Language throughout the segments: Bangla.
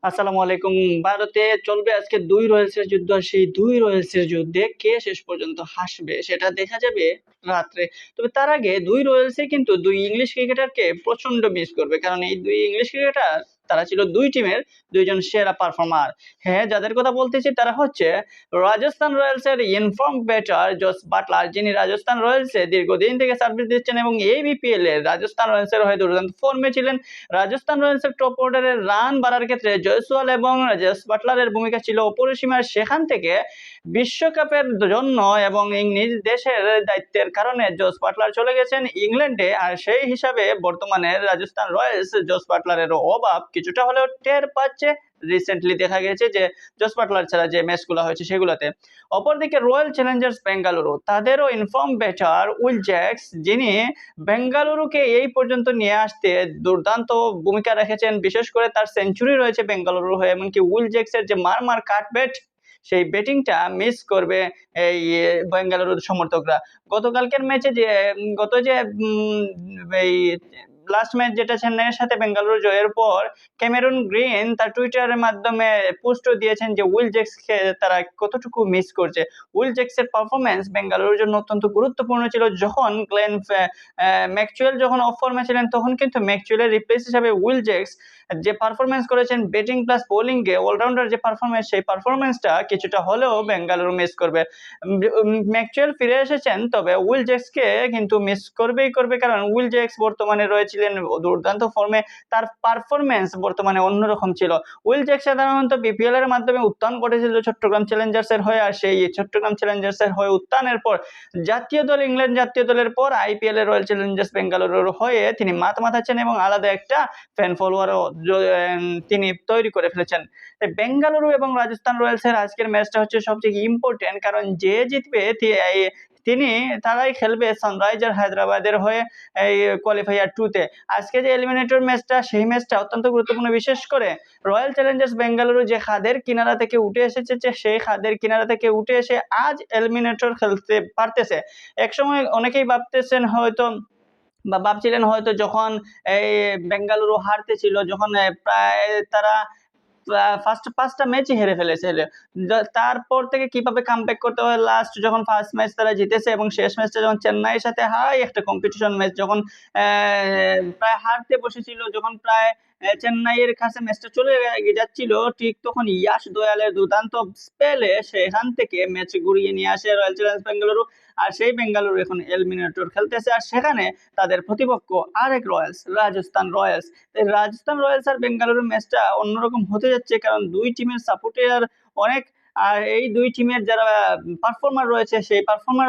আসসালামু আলাইকুম। ভারতে চলবে আজকে ২ রয়্যালসের যুদ্ধ। আর সেই ২ রয়্যালসের যুদ্ধে কে শেষ পর্যন্ত হাসবে সেটা দেখা যাবে রাত্রে। তবে তার আগে ২ রয়্যালসই কিন্তু ২ ইংলিশ ক্রিকেটারকে প্রচন্ড মিস করবে। কারণ এই ২ ইংলিশ ক্রিকেটার তারা ছিল ২ টিমের ২ জন সেরা পারফর্মার। হ্যাঁ, যাদের কথা বলতেছি তারা হচ্ছে রাজস্থান রয়্যালসের ইনফর্ম ব্যাটার জস বাটলার, যিনি রাজস্থান রয়্যালসে দীর্ঘদিন থেকে সার্ভিস দিচ্ছেন এবং এই বিপিএল এ রাজস্থান রয়্যালসের হয়ে দুর্দান্ত ফর্মে ছিলেন। রাজস্থান রয়্যালসের টপ অর্ডারের রান বাড়ার ক্ষেত্রে জয়সওয়াল এবং জস বাটলারের ভূমিকা ছিল অপরিসীম। আর সেখান থেকে বিশ্বকাপের জন্য এবং নিজ দেশের দায়িত্বের কারণে জস বাটলার চলে গেছেন ইংল্যান্ডে। আর সেই হিসাবে বর্তমানে রাজস্থান রয়্যালস জস বাটলারের অভাব কিছুটা হলেও টের পাচ্ছে। রিসেন্টলি দেখা গেছে যে জস বাটলার ছাড়া যে ম্যাচগুলো হয়েছে সেগুলোতে। অপরদিকে রয়্যাল চ্যালেঞ্জার্স বেঙ্গালুরু, তাদেরও ইনফর্ম ব্যাটার উইল জ্যাক্স, যিনি বেঙ্গালুরুকে এই পর্যন্ত নিয়ে আসতে দুর্দান্ত ভূমিকা রেখেছেন। বিশেষ করে তার সেঞ্চুরি রয়েছে বেঙ্গালুরু হয়ে। এমনকি উইল জ্যাক্সের যে মার কাট ব্যাট, সেই ব্যাটিংটা মিস করবে এই বেঙ্গালুরুর সমর্থকরা। গতকালকের ম্যাচে যে গত যে এই লাস্ট ম্যাচ যেটা চেন্নাইয়ের সাথে বেঙ্গালুরু জয়ের পর ক্যামেরুন গ্রিন তার টুইটারের মাধ্যমে পোস্টও দিয়েছেন যে উইল জ্যাক্সকে তারা কতটুকু মিস করছে। উইল জ্যাক্সের পারফরমেন্স বেঙ্গালুরুর জন্য অত্যন্ত গুরুত্বপূর্ণ ছিল। যখন গ্লেন ম্যাকচুয়েল যখন অফ ফর্মে ছিলেন তখন কিন্তু ম্যাকচুয়েলের রিপ্লেস হিসাবে উইল জ্যাক্স যে পারফরমেন্স করেছেন ব্যাটিং প্লাস বোলিংয়ে, অলরাউন্ডার যে পারফরমেন্স, সেই পারফরমেন্সটা কিছুটা হলেও বেঙ্গালুরু মিস করবে। ম্যাকচুয়েল ফিরে এসেছেন, তবে উইল জ্যাক্সকে কিন্তু মিস করবেই করবে। কারণ উইল জ্যাক্স বর্তমানে রয়েছিলেন দুর্দান্ত ফর্মে, তার পারফরমেন্স বর্তমানে অন্যরকম ছিল। উইল জ্যাক্স সাধারণত বিপিএল এর মাধ্যমে উত্থান ঘটেছিল চট্টগ্রাম চ্যালেঞ্জার্সের হয়ে। আর সেই চট্টগ্রাম চ্যালেঞ্জার্সের হয়ে উত্থানের পর জাতীয় দল, ইংল্যান্ড জাতীয় দলের পর আইপিএল এর রয়্যাল চ্যালেঞ্জার্স বেঙ্গালুরুর হয়ে তিনি মাত মাতাচ্ছেন এবং আলাদা একটা ফ্যান ফলোয়ারও তিনি তৈরি করে ফেলেছেন। বেঙ্গালুরু এবং রাজস্থান রয়্যালসের আজকের ম্যাচটা হচ্ছে সবচেয়ে ইম্পর্টেন্ট, কারণ যে জিতবে তারাই খেলবে সানরাইজার হায়দ্রাবাদের হয়ে এই কোয়ালিফায়ার 2 তে। আজকে যে এলিমিনেটর ম্যাচটা, সেই ম্যাচটা অত্যন্ত গুরুত্বপূর্ণ। বিশেষ করে রয়্যাল চ্যালেঞ্জার্স বেঙ্গালুরু যে খাদের কিনারা থেকে উঠে এসেছে, সেই খাদের কিনারা থেকে উঠে এসে আজ এলিমিনেটর খেলতে পারতেছে। একসময় অনেকেই ভাবছিলেন হয়তো যখন এই বেঙ্গালুরু হারতেছিল, যখন প্রায় তারা ফার্স্ট 5টা ম্যাচই হেরে ফেলেছে। তারপর থেকে কিভাবে কামব্যাক করতে হয়, লাস্ট যখন ফার্স্ট ম্যাচ তারা জিতেছে এবং শেষ ম্যাচটা যখন চেন্নাইয়ের সাথে হাই একটা কম্পিটিশন ম্যাচ, যখন প্রায় হারতে বসেছিল, যখন প্রায় চেন্নাইয়ের কাছে ম্যাচটা চলে যাচ্ছিল, ঠিক তখন ইয়াশ দয়ালের দুর্দান্ত স্পেলে সেখান থেকে ম্যাচ ঘুরিয়ে নিয়ে আসে রয়্যাল চ্যালেঞ্জার্স বেঙ্গালুরু। আর সেই বেঙ্গালুরু এখন এলিমিনেটর খেলতেছে, আর সেখানে তাদের প্রতিপক্ষ আরেক Royals, Rajasthan Royals. Rajasthan Royals আর বেঙ্গালুরুর ম্যাচটা অন্যরকম হতে যাচ্ছে, কারণ দুই টিমের সাপোর্টার অনেক। আর এই দুই টিমের যারা পারফর্মার রয়েছে, সেই পারফর্মার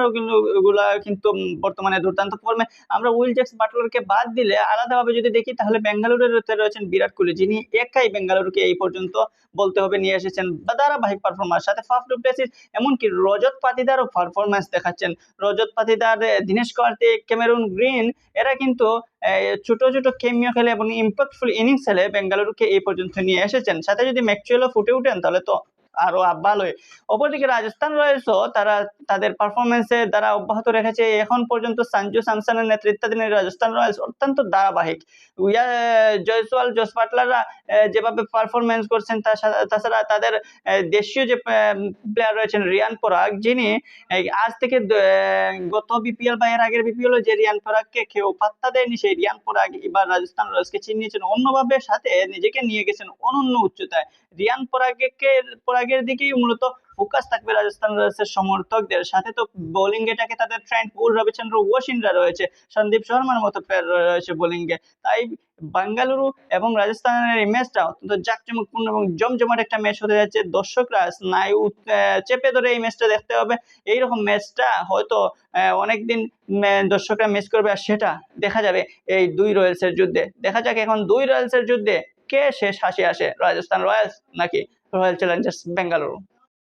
গুলা কিন্তু বর্তমানে দুর্দান্ত ফর্মে। আমরা উইল জ্যাক্স বাটলারকে বাদ দিলে আলাদাভাবে যদি দেখি, তাহলে বেঙ্গালুরুর রয়েছেন বিরাট কোহলি, যিনি একাই বেঙ্গালুরুকে এই পর্যন্ত বলতে হবে নিয়ে এসেছেন ধারাবাহিক পারফরমার। সাথে ফাফ ডু প্লেসিস, এমনকি রজত পাতিদারও পারফরমেন্স দেখাচ্ছেন। রজত পাতিদার, দীনেশ কার্তিক, ক্যামেরুন গ্রিন, এরা কিন্তু ছোট ছোট কেমিও খেলে এবং ইম্প্যাক্টফুল ইনিংস খেলে বেঙ্গালুরুকে এই পর্যন্ত নিয়ে এসেছেন। সাথে যদি ম্যাকচুয়েলও ফুটে উঠেন তাহলে তো আরো ভালোই। অপরদিকে রাজস্থান রয়্যালসও তারা তাদের পারফরমেন্সে দ্বারা অব্যাহত রেখেছে এখন পর্যন্ত। সঞ্জু স্যামসনের নেতৃত্বাধীন রাজস্থান রয়্যালস অত্যন্ত ধারাবাহিক। জয়সওয়াল, জস বাটলাররা যেভাবে পারফরমেন্স করছেন, তাছাড়া তাদের দেশীয় যে প্লেয়ার রয়েছেন রিয়ান পরাগ, যিনি আজ থেকে গত বিপিএল বা এর আগের বিপিএল যে রিয়ান পরাগকে কেউ পাত্তা দেয়নি, সেই রিয়ান পরাগ এবার রাজস্থান রয়্যালসকে চিনিয়েছেন অন্যভাবে, সাথে নিজেকে নিয়ে গেছেন অনন্য উচ্চতায়। রিয়ান পরাগের দিকেই মূলত ফোকাস থাকবে রাজস্থান রয়্যালসের সমর্থকদের। সাথে তো বোলিং এটাকে তাদের ট্রেন্ট বোল্ট, রবিচন্দ্র অশ্বিনরা রয়েছে, সন্দীপ শর্মার মতো প্লেয়ার রয়েছে বোলিং এ। তাই বেঙ্গালুরু এবং রাজস্থানের এই ম্যাচটা অত্যন্ত জাঁকজমকপূর্ণ এবং জমজমাট একটা ম্যাচ হতে যাচ্ছে। দর্শকরা স্নায়ু চেপে ধরে এই ম্যাচটা দেখতে হবে। এইরকম ম্যাচটা হয়তো অনেকদিন দর্শকরা মিস করবে, আর সেটা দেখা যাবে এই দুই রয়্যালসের যুদ্ধে। দেখা যাক এখন দুই রয়্যালসের যুদ্ধে কে শেষ হাসি আসে, রাজস্থান রয়্যালস নাকি রয়্যাল চ্যালেঞ্জার্স বেঙ্গালুরু।